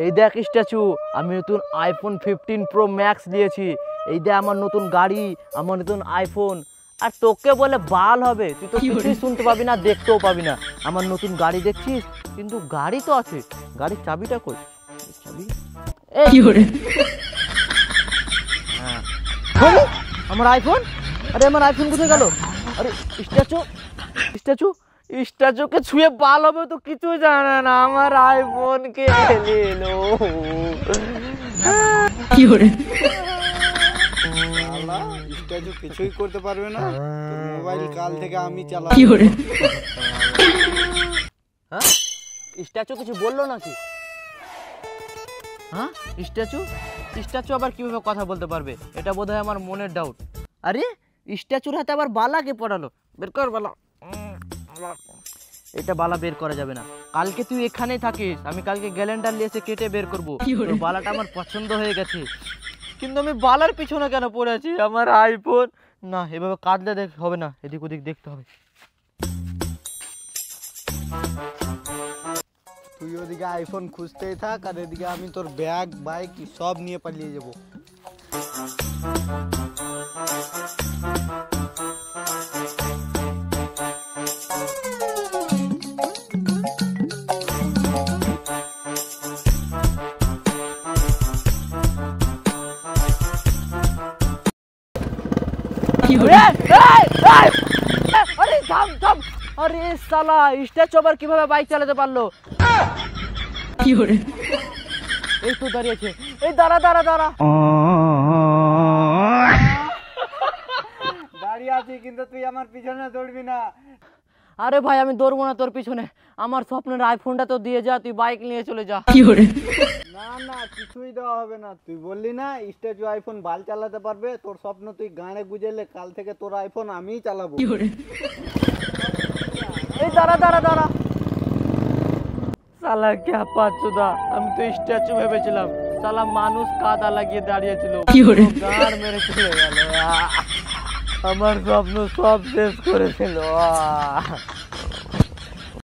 এই দেখ স্ট্যাচু, আমি নতুন আইফোন 15 প্রো ম্যাক্স নিয়েছি। এই দেখ আমার নতুন গাড়ি, আমার নতুন আইফোন। আর তোকে বলে বাল হবে, তুই তো কিছুই শুনতে পাবি না, দেখতেও পাবি না। আমার নতুন গাড়ি দেখছিস, কিন্তু গাড়ি তো আছে, গাড়ির চাবিটা কই? চাবি হ্যাঁ, আমার আইফোন। আরে আমার আইফোন কোথায় গেল? আরে স্ট্যাচু, স্ট্যাচু, স্ট্যাচুকে ছুঁয়ে বাল হবে তো কিছু জানে না, আমার আইফোন কে নিল। কি করে স্ট্যাচু কিছুই করতে পারবে না, মোবাইল কাল থেকে আমি চালাবো। কি করে হ্যাঁ, স্ট্যাচু কিছু বললো নাকি? হ্যাঁ, স্ট্যাচু, স্ট্যাচু আবার কিভাবে কথা বলতে পারবে? এটা বোধহয় আমার মনের ডাউট। আরে স্ট্যাচুর হাতে আবার বালাকে পড়ালো, বের কর বালা। এটা বালা বের করা যাবে না, কালকে তুই এখানেই থাকিস, আমি কালকে গ্যালেন্ডার নিয়ে এসে কেটে বের করবো। তোর বালাটা আমার পছন্দ হয়ে গেছে, কিন্তু আমি বালার পিছনে কেন পড়ে আছি? আমার আইফোন না, এভাবে কাঁদলে দেখ হবে না, এদিক ওদিক দেখতে হবে। তুই ওদিকে আইফোন খুঁজতেই থাক, আর এদিকে আমি তোর ব্যাগ বাইক সব নিয়ে পালিয়ে যাব। আরে থাম থাম, আরে শালা স্ট্যাচু আবার কিভাবে বাইক চালাতে পারলো? কি করে এই তো দাঁড়িয়েছে, এই দাঁড়া দাঁড়া দাঁড়া। দাঁড়িয়ে আছি, কিন্তু তুই আমার পিছনে দৌড়বি না। আরে ভাই আমি দৌড়বো না তোর পিছনে, আমার স্বপ্নের আইফোনটা তো দিয়ে যা, তুই বাইক নিয়ে চলে যা। কি করে না না, কিছুই দেওয়া হবে না। তুই বললি না স্ট্যাচু আইফোন বাল চালাতে পারবে, তোর স্বপ্ন তুই গাঁড়ে গুজেলে, কাল থেকে তোর আইফোন আমিই চালাবো। কি করে এই দাঁড়া দাঁড়া দাঁড়া। শালা ক্যা পাচ্চুদা, আমি তো স্ট্যাচু ভেবেছিলাম, শালা মানুষ কাদা লাগিয়ে দাঁড়িয়েছিল, কি করে গাড় মেরে চলে গেল। আমার স্বপ্ন সব শেষ করেছিল।